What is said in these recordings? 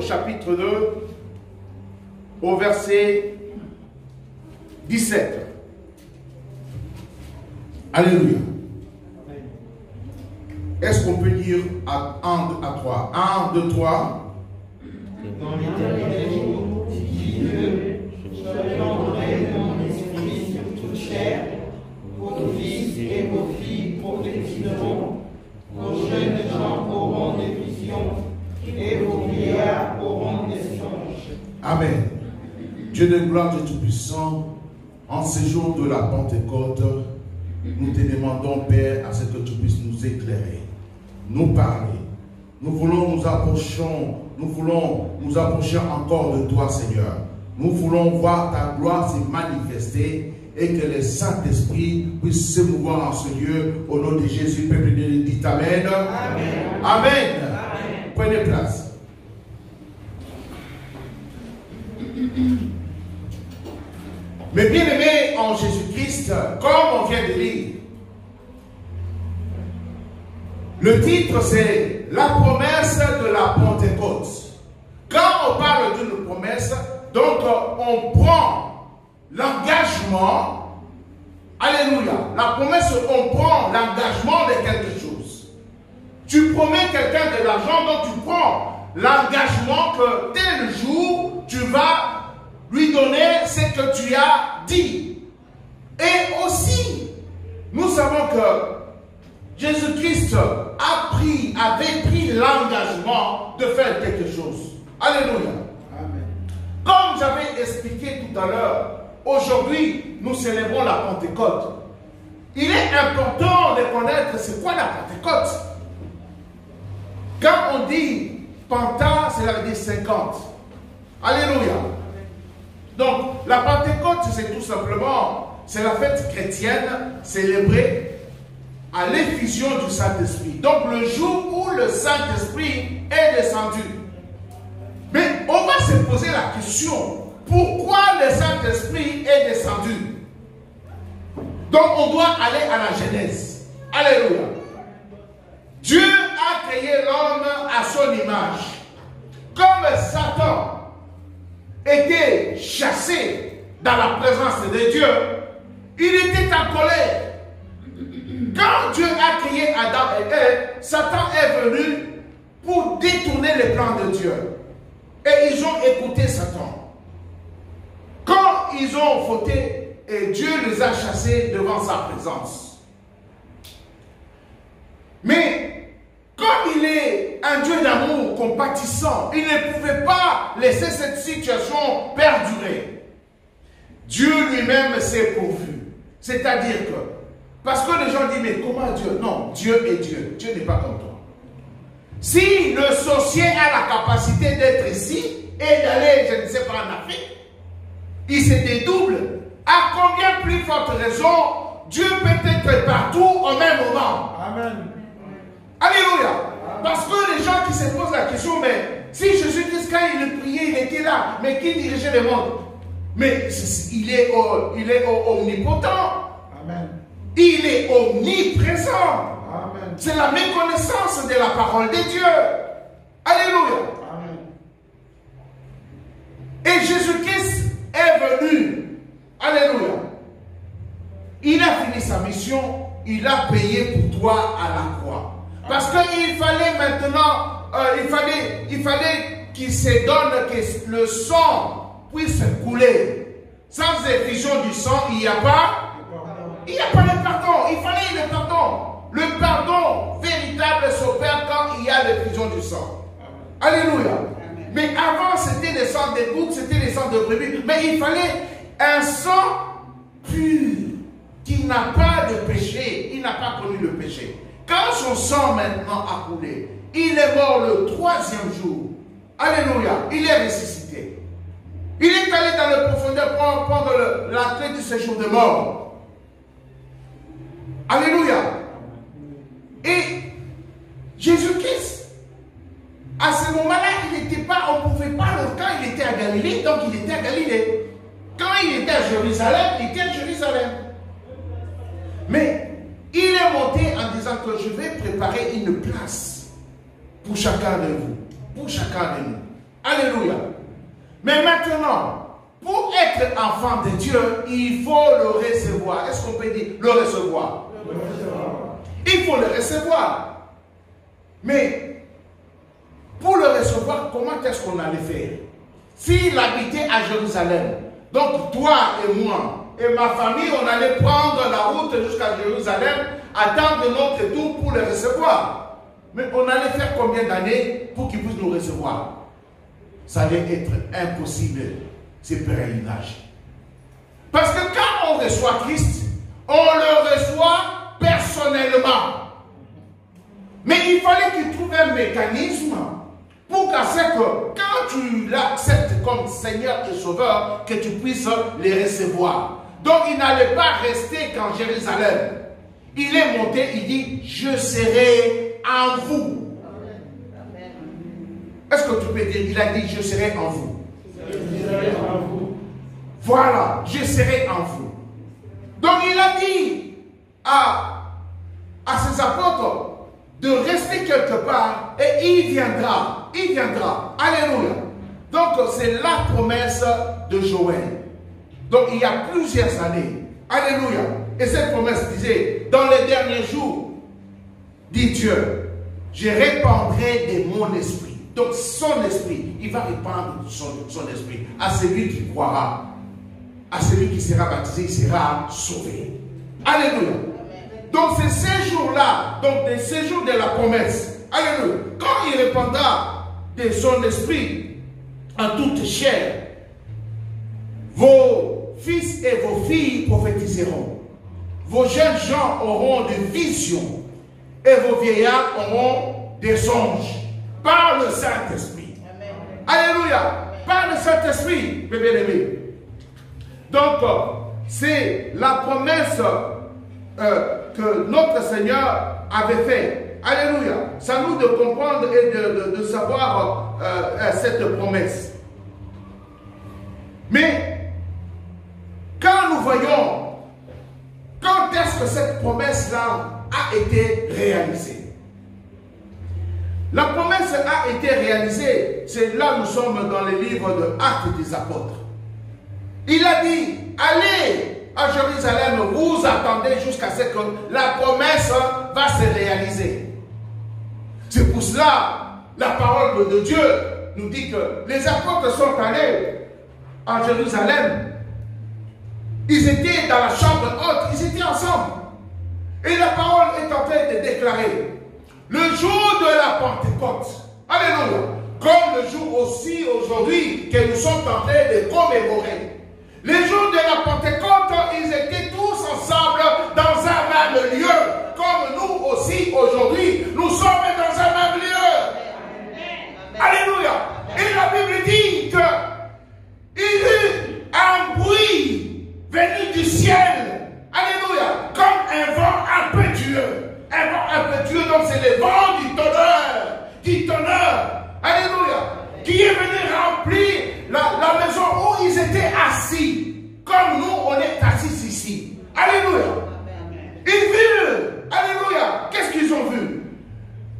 Chapitre 2 au verset 17. Alléluia. Est-ce qu'on peut lire à 1 à 3? 1, 2, 3. Dans les derniers jours, dit Dieu, je prendrai de mon esprit sur toute chair, vos fils et vos filles prophétiseront, vos jeunes gens auront des visions, et vos vieillards auront des songes. Amen. Dieu de gloire, Dieu Tout-Puissant, en ce jour de la Pentecôte, nous te demandons, Père, à ce que tu puisses nous éclairer, nous parler. Nous voulons nous approcher encore de toi, Seigneur. Nous voulons voir ta gloire se manifester et que le Saint-Esprit puisse se mouvoir en ce lieu. Au nom de Jésus, peuple de Dieu, dit Amen. Amen. Amen. Prenez place. Mais bien aimés en Jésus-Christ, comme on vient de lire, le titre c'est la promesse de la Pentecôte. Quand on parle d'une promesse, donc on prend l'engagement, alléluia, la promesse, on prend l'engagement de quelque chose. Tu promets quelqu'un de l'argent, donc tu prends l'engagement que tel jour, tu vas lui donner ce que tu as dit. Et aussi, nous savons que Jésus-Christ avait pris l'engagement de faire quelque chose. Alléluia. Amen. Comme j'avais expliqué tout à l'heure, aujourd'hui, nous célébrons la Pentecôte. Il est important de connaître c'est quoi la Pentecôte. Quand on dit Penta, cela veut dire 50. Alléluia. Donc, la Pentecôte, c'est tout simplement, c'est la fête chrétienne célébrée à l'effusion du Saint-Esprit. Donc, le jour où le Saint-Esprit est descendu. Mais on va se poser la question, pourquoi le Saint-Esprit est descendu? Donc, on doit aller à la Genèse. Alléluia. Dieu a créé l'homme à son image. Comme Satan était chassé dans la présence de Dieu, il était en colère. Quand Dieu a créé Adam et Ève, Satan est venu pour détourner les plans de Dieu. Et ils ont écouté Satan. Quand ils ont fauté, et Dieu les a chassés devant sa présence. Mais comme il est un Dieu d'amour compatissant, il ne pouvait pas laisser cette situation perdurer. Dieu lui-même s'est pourvu. C'est-à-dire que, parce que les gens disent, mais comment Dieu? Non, Dieu est Dieu. Dieu n'est pas comme toi. Si le sorcier a la capacité d'être ici et d'aller, je ne sais pas, en Afrique, il se dédouble. À combien plus forte raison, Dieu peut être partout au même moment. Amen. Alléluia. Parce que les gens qui se posent la question, mais si Jésus-Christ, quand il priait, il était là, mais qui dirigeait le monde? Mais il est omnipotent. Amen. Il est omniprésent. C'est la méconnaissance de la parole de Dieu. Alléluia. Amen. Et Jésus-Christ est venu. Alléluia. Il a fini sa mission. Il a payé pour toi à la croix. Parce qu'il fallait maintenant, il fallait qu'il se donne, que le sang puisse couler. Sans effusion du sang, il n'y a pas le pardon. Il fallait le pardon. Le pardon véritable s'opère quand il y a l'effusion du sang. Alléluia. Amen. Mais avant, c'était le sang des boucs, c'était le sang de brebis. Mais il fallait un sang pur, qui n'a pas de péché. Il n'a pas connu le péché. Quand son sang maintenant a coulé, il est mort le 3e jour. Alléluia. Il est ressuscité. Il est allé dans le profondeur prendre l'entrée du séjour de mort. Alléluia. Et Jésus-Christ, à ce moment-là, il n'était pas, on ne pouvait pas, quand il était à Galilée, donc il était à Galilée. Quand il était à Jérusalem, il était à Jérusalem. Mais il est monté en disant que je vais préparer une place pour chacun de vous, pour chacun de nous. Alléluia. Mais maintenant, pour être enfant de Dieu, il faut le recevoir. Est-ce qu'on peut dire le recevoir? Il faut le recevoir. Mais pour le recevoir, comment est-ce qu'on allait faire? S'il habitait à Jérusalem, donc toi et moi et ma famille, on allait prendre la route jusqu'à Jérusalem, attendre notre tour pour le recevoir. Mais on allait faire combien d'années pour qu'il puisse nous recevoir? Ça allait être impossible, ce pèlerinage. Parce que quand on reçoit Christ, on le reçoit personnellement. Mais il fallait qu'il trouve un mécanisme pour qu'à ce que quand tu l'acceptes comme Seigneur et Sauveur, que tu puisses les recevoir. Donc il n'allait pas rester qu'en Jérusalem. Il est monté, il dit, je serai en vous. Est-ce que tu peux dire, il a dit, je serai en vous. Je serai en vous. Voilà, je serai en vous. Donc il a dit à ses apôtres de rester quelque part et il viendra. Il viendra. Alléluia. Donc c'est la promesse de Joël. Donc il y a plusieurs années. Alléluia. Et cette promesse disait, dans les derniers jours, dit Dieu, je répandrai de mon esprit. Donc son esprit, il va répandre son esprit à celui qui croira. À celui qui sera baptisé, il sera sauvé. Alléluia. Donc ces séjours-là, donc des séjours de la promesse, alléluia, quand il répandra de son esprit en toute chair, vos fils et vos filles prophétiseront, vos jeunes gens auront des visions et vos vieillards auront des songes par le Saint-Esprit. Alléluia, par le Saint-Esprit, mes bien-aimés. Donc, c'est la promesse que notre Seigneur avait faite. Alléluia. C'est à nous de comprendre et de savoir cette promesse. Mais, quand nous voyons, quand est-ce que cette promesse-là a été réalisée? La promesse a été réalisée, c'est là nous sommes dans les livres de Actes des Apôtres. Il a dit, allez à Jérusalem, vous attendez jusqu'à ce que la promesse va se réaliser. C'est pour cela, la parole de Dieu nous dit que les apôtres sont allés à Jérusalem. Ils étaient dans la chambre haute, ils étaient ensemble. Et la parole est en train de déclarer, le jour de la Pentecôte, alléluia, comme le jour aussi aujourd'hui que nous sommes en train de commémorer. Les jours de la Pentecôte, ils étaient tous ensemble dans un même lieu. Comme nous aussi aujourd'hui, nous sommes dans un même lieu. Alléluia. Et la Bible dit qu'il y eut un bruit venu du ciel. Alléluia. Comme un vent impétueux. Un vent impétueux, donc c'est le vent du tonnerre. Du tonnerre. Alléluia. Qui est venu remplir la maison où ils étaient assis. Comme nous, on est assis ici. Alléluia. Ils virent. Alléluia. Qu'est-ce qu'ils ont vu?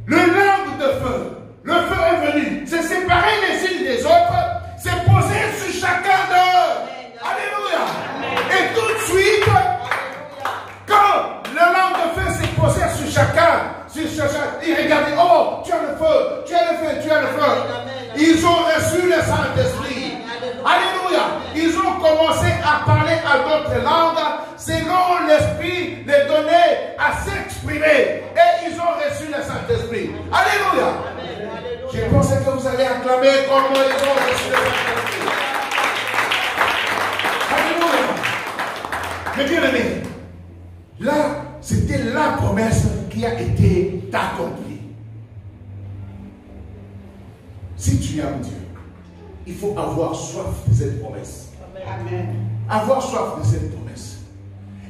Le langue de feu. Le feu est venu. Se séparer les unes des autres. C'est posé sur chacun d'eux. Alléluia. Et tout de suite, quand le langue de feu s'est posé sur chacun, ils regardaient, oh, tu as le feu, tu as le feu, tu as le feu. Ils ont reçu le Saint-Esprit. Alléluia. Ils ont commencé à parler à d'autres langues selon l'Esprit les donnait à s'exprimer. Et ils ont reçu le Saint-Esprit. Alléluia. Je pensais que vous allez acclamer comme ils ont reçu le Saint-Esprit. Alléluia. Mais bien aimé, là, c'était la promesse qui a été accomplie. Si tu aimes Dieu, il faut avoir soif de cette promesse. Amen. Avoir soif de cette promesse.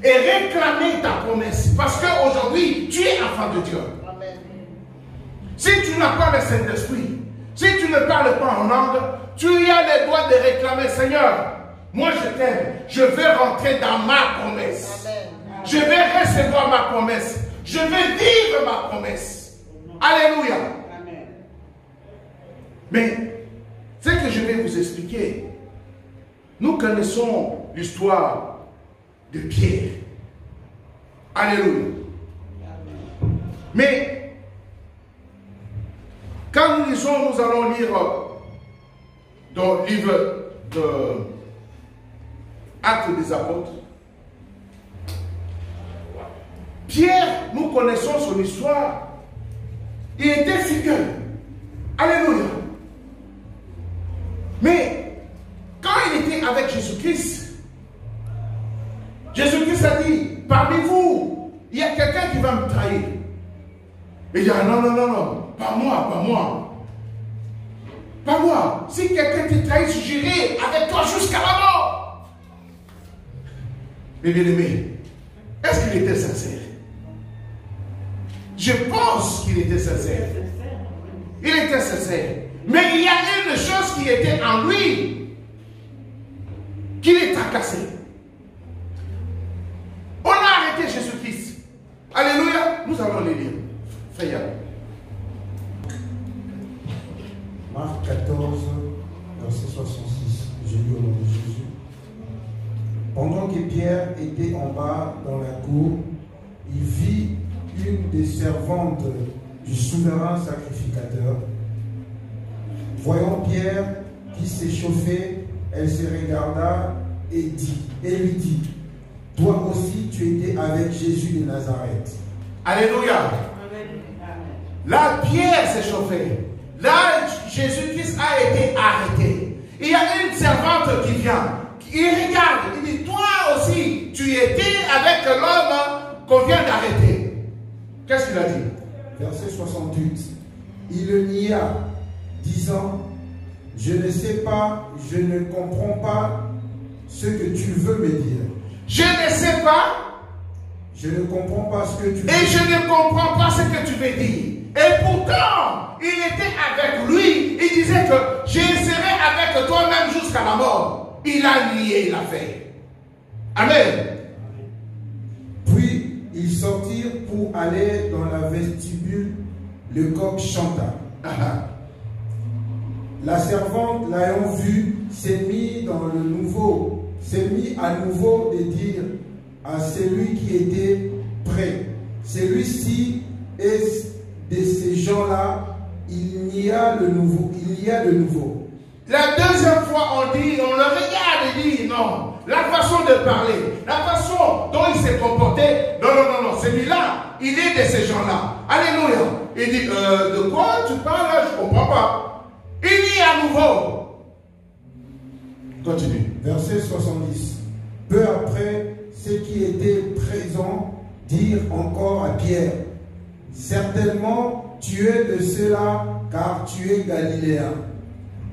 Et réclamer ta promesse. Parce qu'aujourd'hui, tu es enfant de Dieu. Amen. Si tu n'as pas le Saint-Esprit, si tu ne parles pas en langue, tu as les droits de réclamer, Seigneur, moi je t'aime, je vais rentrer dans ma promesse. Amen. Je vais recevoir ma promesse. Je vais vivre ma promesse. Alléluia. Amen. Mais, ce que je vais vous expliquer, nous connaissons l'histoire de Pierre. Alléluia. Mais, quand nous lisons, nous allons lire dans le livre de Actes des Apôtres. Pierre, nous connaissons son histoire. Il était figure. Alléluia. Mais, quand il était avec Jésus-Christ, Jésus-Christ a dit, parmi vous, il y a quelqu'un qui va me trahir. Il dit, non, non, non, non, pas moi, pas moi. Pas moi. Si quelqu'un te trahit, j'irai avec toi jusqu'à la mort. Mais bien aimé, est-ce qu'il était sincère? Je pense qu'il était sincère. Il était sincère. Mais il y a une chose qui était en lui, qui les tracassait. On a arrêté Jésus-Christ. Alléluia. Nous allons les lire. Frère. Marc 14, verset 66. Je lis au nom de Jésus. Pendant que Pierre était en bas dans la cour, il vit une des servantes du souverain sacrificateur. Voyant Pierre qui s'échauffait, elle se regarda et lui dit, toi aussi tu étais avec Jésus de Nazareth. Alléluia. Là, Pierre s'est chauffé. Là, Jésus-Christ a été arrêté. Il y a une servante qui vient. Il regarde. Il dit, toi aussi, tu étais avec l'homme qu'on vient d'arrêter. Qu'est-ce qu'il a dit? Verset 68. Il le nia, disant, je ne sais pas, je ne comprends pas ce que tu veux me dire. Je ne sais pas. Je ne comprends pas ce que tu veux Et je ne comprends pas ce que tu veux dire. Et pourtant, il était avec lui. Il disait que je serai avec toi-même jusqu'à la mort. Il a nié, il a fait. Amen. Puis ils sortirent pour aller dans la vestibule. Le coq chanta. La servante, l'ayant vu, s'est mis à nouveau de dire à celui qui était prêt. Celui-ci est de ces gens-là, il y a de nouveau. La deuxième fois, on le regarde et dit non. La façon de parler, la façon dont il s'est comporté, non, celui-là, il est de ces gens-là. Alléluia. Il dit, de quoi tu parles là? Je ne comprends pas. Il dit à nouveau. Continue. Verset 70. Peu après, ceux qui étaient présents dirent encore à Pierre, certainement tu es de ceux-là, car tu es galiléen.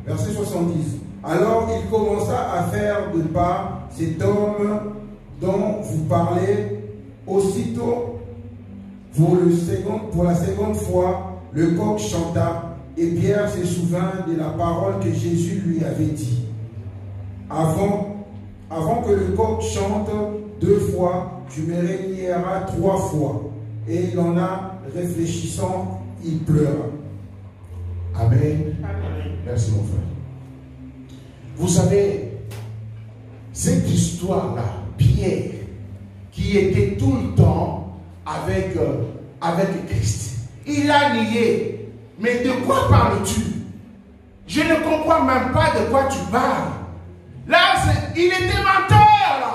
Verset 70. Alors il commença à faire de pas cet homme dont vous parlez. Aussitôt, pour la seconde fois, le coq chanta, et Pierre se souvint de la parole que Jésus lui avait dit. Avant que le coq chante 2 fois, tu me renieras 3 fois. Et il en a, réfléchissant, il pleura. Amen. Merci mon frère. Vous savez, cette histoire-là, Pierre, qui était tout le temps avec Christ, il a nié. Mais de quoi parles-tu? Je ne comprends même pas de quoi tu parles. Là, il était menteur, là.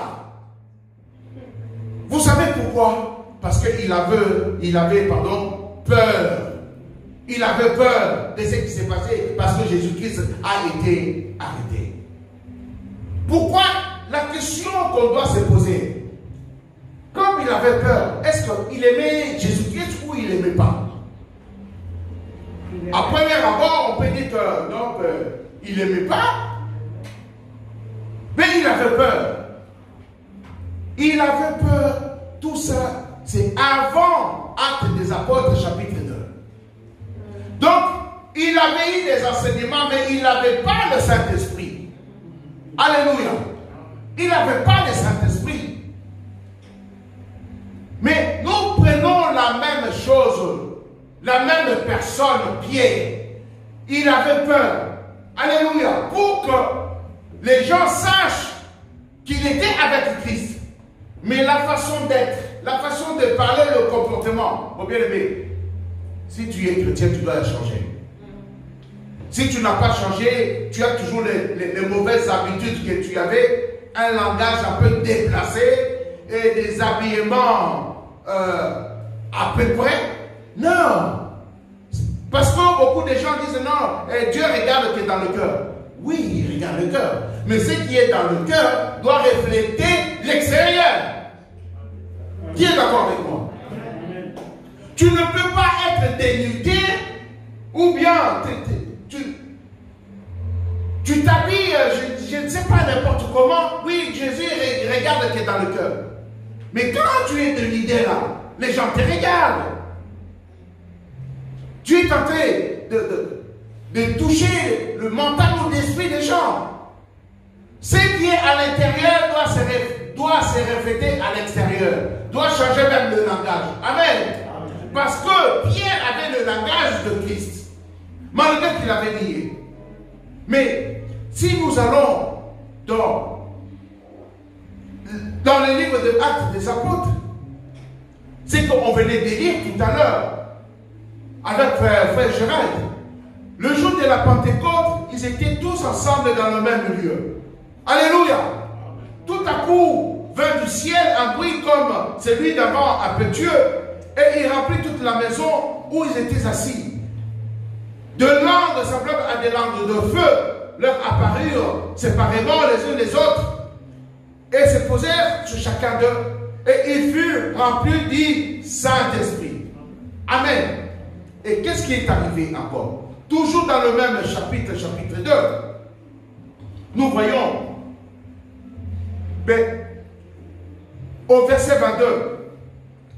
Vous savez pourquoi? Parce qu'il avait peur. Il avait peur de ce qui s'est passé parce que Jésus-Christ a été arrêté. Pourquoi? La question qu'on doit se poser, comme il avait peur, est-ce qu'il aimait Jésus-Christ ou il n'aimait pas? À premier abord, on peut dire que il n'aimait pas, mais il avait peur. Il avait peur. Tout ça, c'est avant Actes des Apôtres, chapitre 2. Donc, il avait eu des enseignements, mais il n'avait pas le Saint-Esprit. Alléluia. Il n'avait pas le Saint-Esprit. Mais nous prenons la même chose, la même personne, Pierre. Il avait peur. Alléluia. Pour que les gens sachent qu'il était avec Christ. Mais la façon d'être, la façon de parler, le comportement, mon bien-aimé, si tu es chrétien, tu dois changer. Si tu n'as pas changé, tu as toujours les mauvaises habitudes que tu avais, un langage un peu déplacé et des habillements à peu près. Non. Parce que beaucoup de gens disent non, Dieu regarde ce qui est dans le cœur. Oui, il regarde le cœur. Mais ce qui est dans le cœur doit refléter l'extérieur. Qui est d'accord avec moi? Tu ne peux pas être dénudé ou bien tu t'habilles, je ne sais pas n'importe comment. Oui, Jésus regarde ce qui est dans le cœur. Mais quand tu es dénudé là, les gens te regardent. Tu es tenté de toucher le mental ou l'esprit des gens. Ce qui est à l'intérieur doit se refléter à l'extérieur. Doit changer même le langage. Amen. Parce que Pierre avait le langage de Christ. Malgré qu'il avait nié. Mais si nous allons dans le livre de Actes des Apôtres, c'est qu'on venait de lire tout à l'heure avec frère Gérald. Le jour de la Pentecôte, ils étaient tous ensemble dans le même lieu. Alléluia. Tout à coup, vint du ciel un bruit comme celui d'un vent impétueux, et il remplit toute la maison où ils étaient assis. De langues semblables à des langues de feu leur apparurent séparément les uns les autres, et se posèrent sur chacun d'eux, et ils furent remplis du Saint-Esprit. Amen. Et qu'est-ce qui est arrivé encore? Toujours dans le même chapitre, chapitre 2, nous voyons, au verset 22,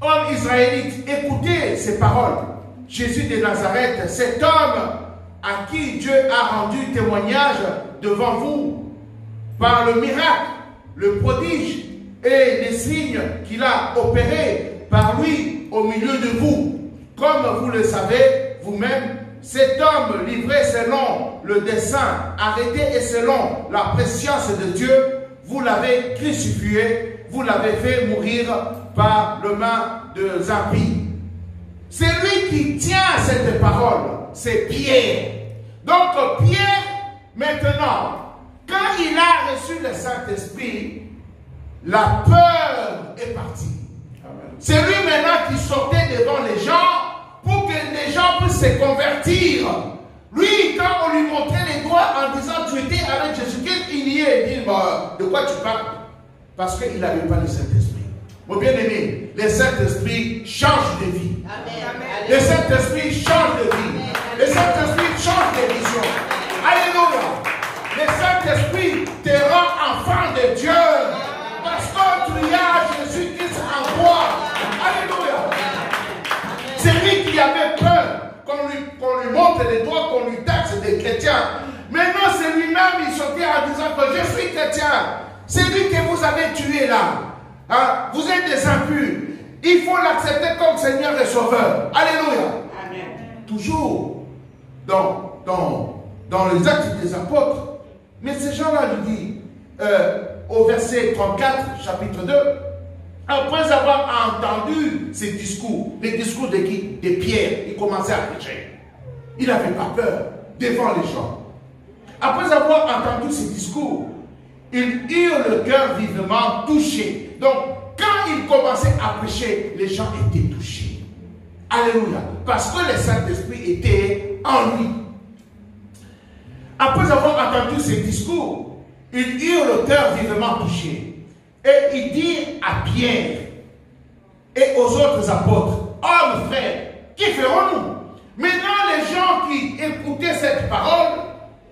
homme israélite, écoutez ces paroles. Jésus de Nazareth, cet homme à qui Dieu a rendu témoignage devant vous par le miracle, le prodige et les signes qu'il a opérés par lui au milieu de vous. Comme vous le savez vous-même, cet homme livré selon le dessein, arrêté et selon la préscience de Dieu, vous l'avez crucifié, vous l'avez fait mourir par le main de impies. C'est lui qui tient cette parole, c'est Pierre. Donc Pierre, maintenant, quand il a reçu le Saint-Esprit, la peur est partie. C'est lui maintenant qui sortait devant les gens pour que les gens puissent se convertir. Lui, quand on lui montrait les doigts en disant tu étais avec Jésus-Christ, il niait. Il dit de quoi tu parles? Parce qu'il n'avait pas le Saint-Esprit. Mon bien-aimé, le Saint-Esprit change de vie. Amen. Le Saint-Esprit change de vie. Amen. Le Saint-Esprit change de vision. Alléluia. Le Saint-Esprit te rend enfant de Dieu. Parce que tu as Jésus-Christ en toi. Alléluia. C'est lui qui avait peur qu'on lui montre les doigts, qu'on lui taxe des chrétiens. Maintenant, c'est lui-même, il sortait en disant que je suis chrétien. C'est lui que vous avez tué là. Hein? Vous êtes des impurs. Il faut l'accepter comme Seigneur et Sauveur. Alléluia. Amen. Toujours dans les actes des apôtres. Mais ces gens-là lui disent, au verset 34, chapitre 2, après avoir entendu ces discours, les discours de qui? De Pierre, il commençait à prêcher. Il n'avait pas peur devant les gens. Après avoir entendu ces discours, ils eurent le cœur vivement touché. Donc, quand il commençait à prêcher, les gens étaient touchés. Alléluia. Parce que le Saint-Esprit était en lui. Après avoir entendu ces discours, ils eurent le cœur vivement touché. Et il dit à Pierre et aux autres apôtres, hommes, frères, qui ferons-nous? Maintenant, les gens qui écoutaient cette parole,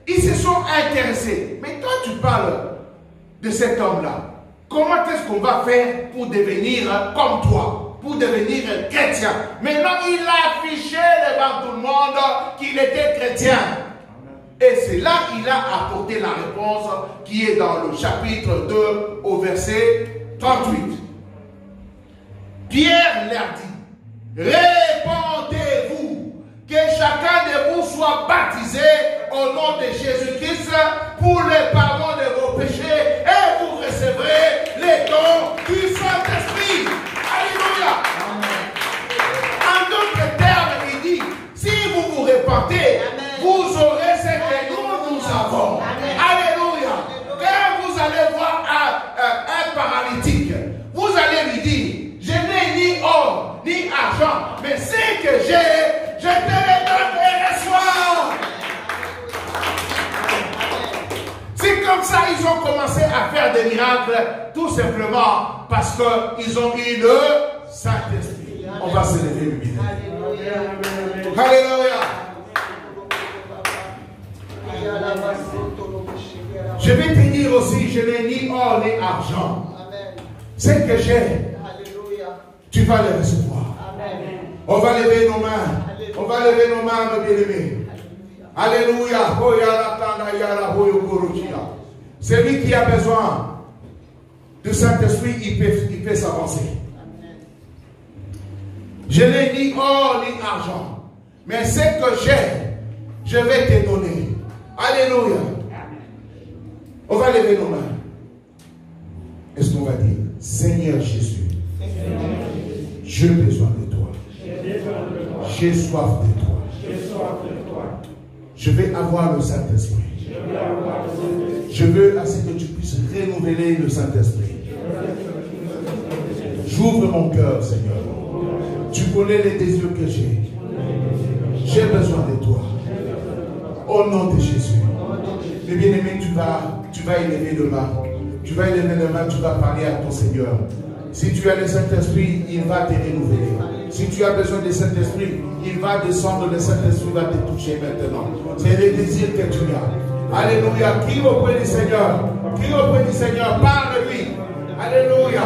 ils se sont intéressés. Mais toi, tu parles de cet homme-là. Comment est-ce qu'on va faire pour devenir comme toi, pour devenir chrétien? Maintenant, il a affiché devant tout le monde qu'il était chrétien. Et c'est là qu'il a apporté la réponse qui est dans le chapitre 2 au verset 38. Pierre leur dit, répondez-vous que chacun de vous soit baptisé au nom de Jésus-Christ pour le pardon de vos péchés et vous recevrez les dons du Saint-Esprit. Alléluia. En d'autres termes, il dit, si vous vous repentez, vous aurez ce que nous avons. Alléluia. Quand vous allez voir un paralytique, vous allez lui dire, je n'ai ni or, ni argent, mais ce que j'ai, je te le donne et reçois. C'est comme ça qu'ils ont commencé à faire des miracles, tout simplement parce qu'ils ont eu le Saint-Esprit. On va se lever le milieu. Alléluia. Je vais te dire aussi, je n'ai ni or ni argent. Ce que j'ai, tu vas le recevoir. On va lever nos mains. On va lever nos mains, mes bien-aimés. Alléluia. Celui qui a besoin du Saint-Esprit, il peut s'avancer. Je n'ai ni or ni argent, mais ce que j'ai, je vais te donner. Alléluia. On va lever nos mains. Est-ce qu'on va dire, Seigneur Jésus, j'ai besoin de toi. J'ai soif de toi. Je vais avoir le Saint-Esprit. Je veux à ce que tu puisses renouveler le Saint-Esprit. J'ouvre mon cœur, Seigneur. Tu connais les désirs que j'ai. J'ai besoin de toi. Au nom de Jésus. Mes bien-aimés, tu vas élever le main. Tu vas élever le main, tu vas parler à ton Seigneur. Si tu as le Saint-Esprit, il va te renouveler. Si tu as besoin du Saint-Esprit, il va descendre, le Saint-Esprit va te toucher maintenant. C'est le désir que tu as. Alléluia. Qui auprès du Seigneur? Qui auprès du Seigneur? Parle-lui. Alléluia.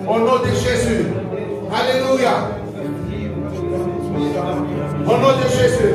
Au nom de Jésus. Alléluia. Au nom de Jésus.